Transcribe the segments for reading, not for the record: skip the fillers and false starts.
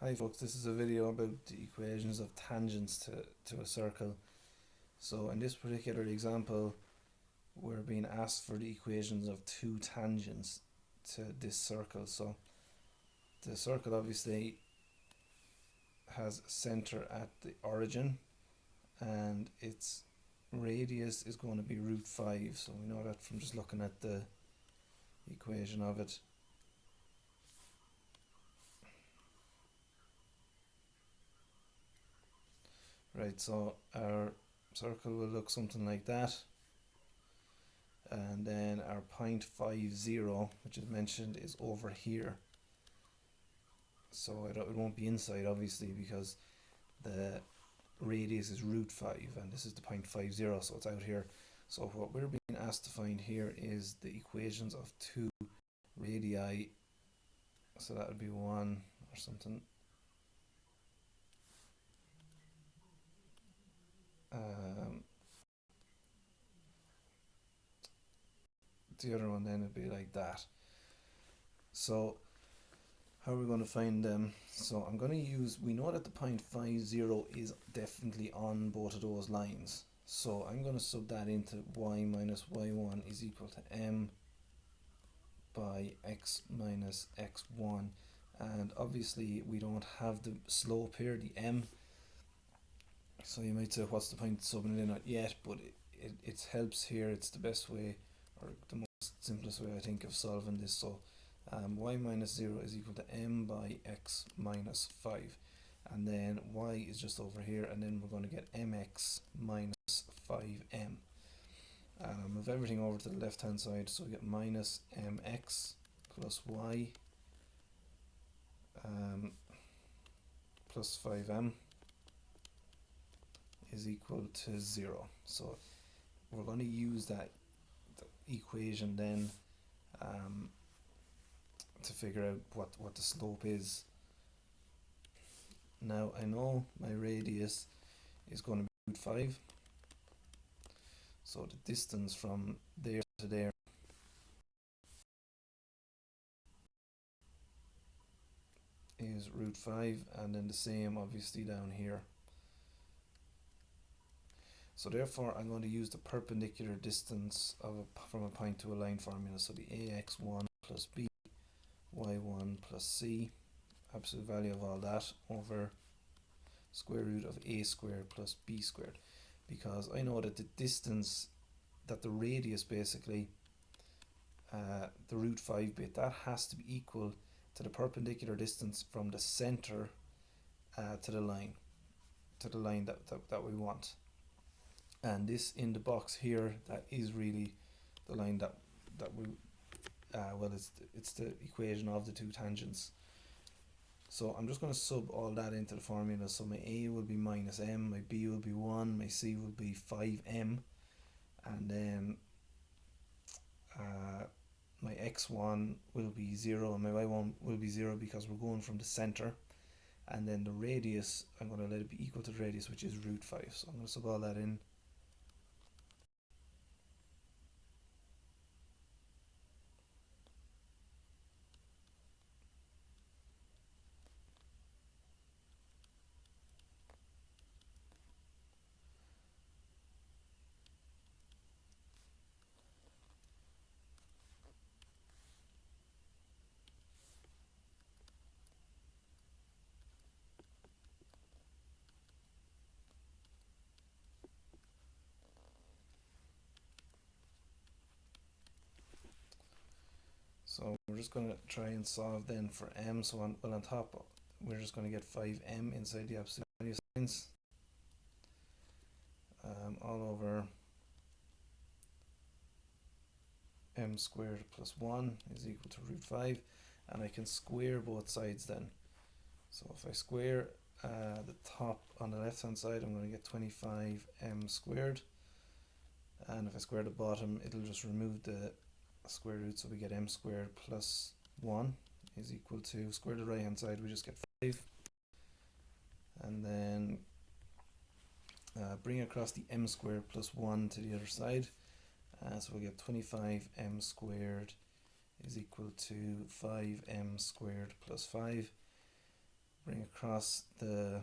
Hi folks, this is a video about the equations of tangents to a circle. So in this particular example, we're being asked for the equations of two tangents to this circle. So the circle obviously has a center at the origin and its radius is going to be root 5. So we know that from just looking at the equation of it. Right, so our circle will look something like that. And then our 0.50, which is mentioned, is over here. So it won't be inside, obviously, because the radius is root 5, and this is the 0.50, so it's out here. So what we're being asked to find here is the equations of two radii. So that would be 1 or something. The other one then would be like that. So how are we going to find them? So I'm going to use, we know that the 0.50 is definitely on both of those lines. So I'm going to sub that into y minus y1 is equal to m by x minus x1. And obviously we don't have the slope here, the m. So you might say, what's the point of subbing it in? Not yet, but it helps here. It's the best way, or the most simplest way I think of solving this. So y minus 0 is equal to m by x minus 5. And then y is just over here, and then we're going to get mx minus 5m. And I'll move everything over to the left hand side, so we get minus mx plus y plus 5m is equal to 0. So we're going to use that equation then to figure out what the slope is. Now I know my radius is going to be root 5, so the distance from there to there is root 5, and then the same obviously down here. So therefore I'm going to use the perpendicular distance from a point to a line formula. So the ax1 plus b, y1 plus c, absolute value of all that, over square root of a squared plus b squared. Because I know that the distance, that the radius basically, the root 5 bit, that has to be equal to the perpendicular distance from the center to the line that we want. And this in the box here, that is really the line that we well, it's the equation of the two tangents. So I'm just going to sub all that into the formula. So my a will be minus m, my b will be 1, my c will be 5m, and then my x1 will be 0 and my y1 will be 0 because we're going from the center. And then the radius, I'm going to let it be equal to the radius, which is root 5. So I'm going to sub all that in. So we're just going to try and solve then for m. So on top, we're just going to get 5m inside the absolute value signs, all over m squared plus 1 is equal to root 5, and I can square both sides then. So if I square the top on the left hand side, I'm going to get 25m squared, and if I square the bottom, it'll just remove the square root, so we get m squared plus 1 is equal to, square the right hand side, we just get 5, and then bring across the m squared plus 1 to the other side, so we get 25m squared is equal to 5m squared plus 5, bring across the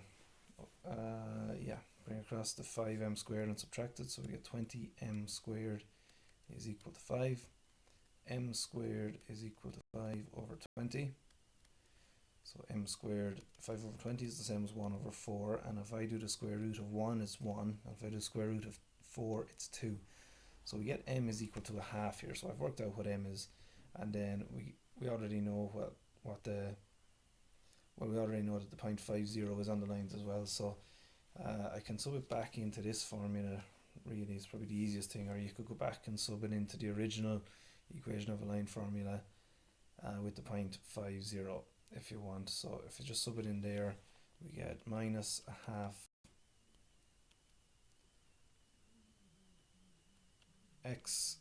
bring across the 5m squared and subtract it, so we get 20m squared is equal to 5. M squared is equal to 5 over 20. So m squared, 5 over 20 is the same as 1 over 4, and if I do the square root of 1, it's 1, and if I do the square root of 4, it's 2. So we get m is equal to a half here, so I've worked out what m is, and then we already know we already know that the 0.50 is on the lines as well, so I can sub it back into this formula. Really, it's probably the easiest thing, or you could go back and sub it into the original equation of a line formula with the 0.50 if you want. So if you just sub it in there, we get minus a half x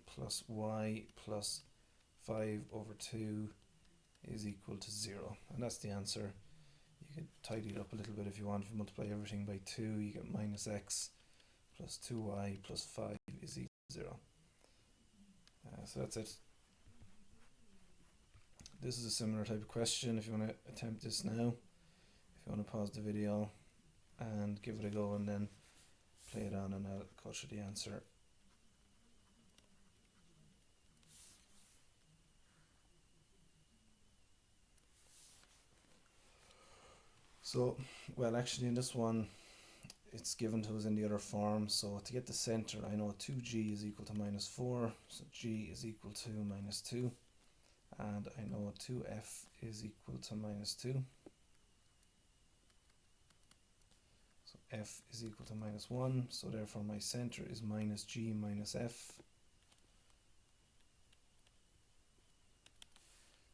plus y plus 5 over 2 is equal to 0, and that's the answer. You could tidy it up a little bit if you want. If you multiply everything by 2, you get minus x plus 2y plus 5 is equal to 0. So that's it. This is a similar type of question if you want to attempt this now. If you want to pause the video and give it a go and then play it on, and I'll go through the answer. So, well, actually in this one it's given to us in the other form. So to get the center, I know 2g is equal to minus 4, so g is equal to minus 2, and I know 2f is equal to minus 2. So f is equal to minus 1, so therefore my center is minus g minus f.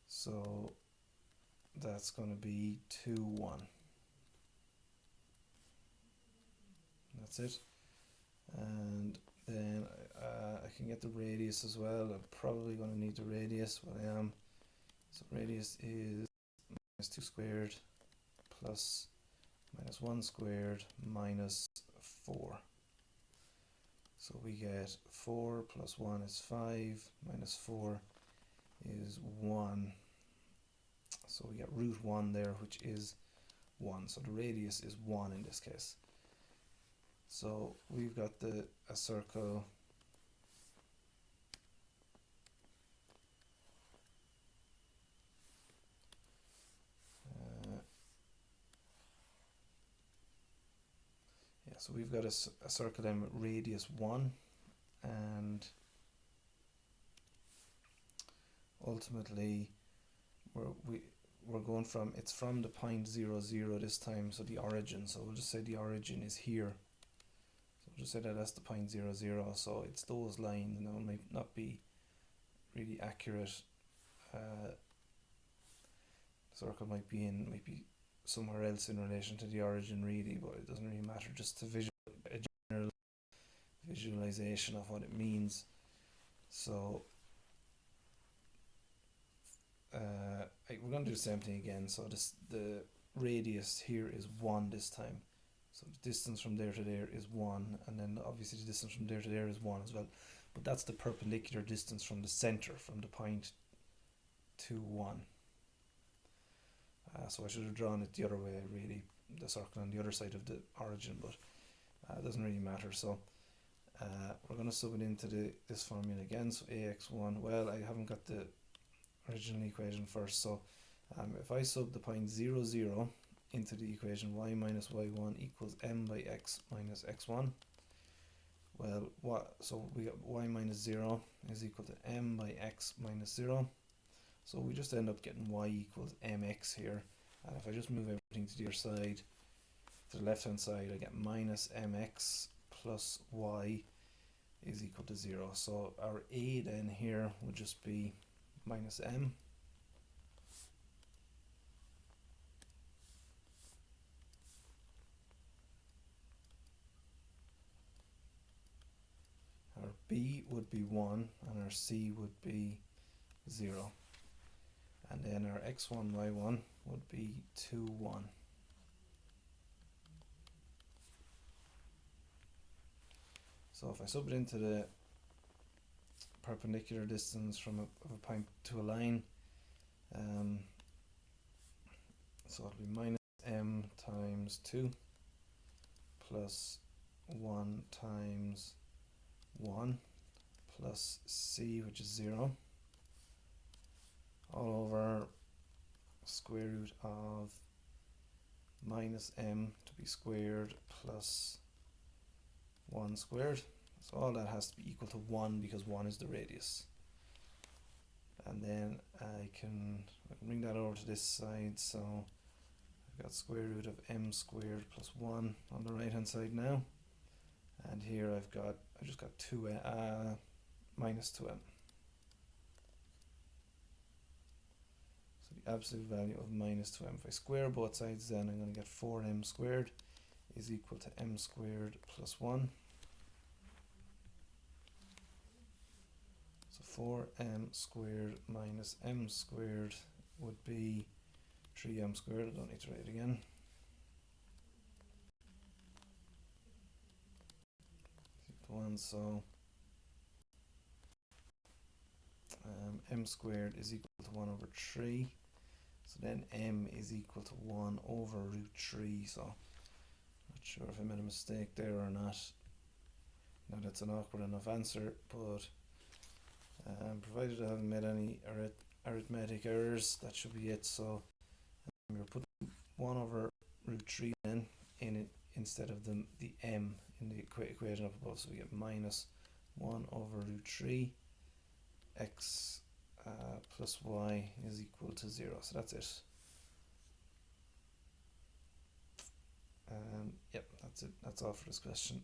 So that's going to be 2, 1. That's it. And then I can get the radius as well. I'm probably going to need the radius, but I am. So radius is minus 2 squared plus minus 1 squared minus 4. So we get 4 plus 1 is 5, minus 4 is 1. So we get root 1 there, which is 1. So the radius is 1 in this case. So we've got a circle so we've got a circle then with radius 1, and ultimately we're going from, it's from the 0.00 this time, so the origin, so we'll just say the origin is here. So we'll just say that that's the 0.00, so it's those lines, and it might not be really accurate. The circle might be somewhere else in relation to the origin really, but it doesn't really matter, just to a general visualization of what it means. So we're going to do the same thing again. So the radius here is 1 this time, so the distance from there to there is 1, and then obviously the distance from there to there is 1 as well, but that's the perpendicular distance from the center, from the point to 1. So I should have drawn it the other way, really, the circle on the other side of the origin, but it doesn't really matter. So we're going to sub it into this formula again. So ax1, well, I haven't got the original equation first, so if I sub the 0.00 into the equation, y minus y1 equals m by x minus x1, well, so we got y minus 0 is equal to m by x minus 0. So we just end up getting y equals mx here, and if I just move everything to the other side, to the left hand side, I get minus mx plus y is equal to 0. So our a then here would just be minus m. Our b would be 1, and our c would be 0. And then our x1, y1 would be 2, 1. So if I sub it into the perpendicular distance from a point to a line, So it'll be minus m times 2 plus 1 times 1 plus c, which is 0, all over square root of minus m to be squared plus 1 squared. So all that has to be equal to 1 because 1 is the radius. And then I can bring that over to this side, so I've got square root of m squared plus 1 on the right hand side now. And here I just got 2 minus 2m. So the absolute value of minus 2m. If I square both sides, then I'm going to get 4m squared is equal to m squared plus 1. So 4m squared minus m squared would be 3m squared. I don't need to write it again. So m squared is equal to 1 over 3. So then m is equal to 1 over root 3. So not sure if I made a mistake there or not. Now that's an awkward enough answer, but provided I haven't made any arithmetic errors, that should be it. So we're putting 1 over root 3 in it instead of the m in the equation up above. So we get minus 1 over root 3 x plus y is equal to 0. So that's it. Yep, that's it. That's all for this question.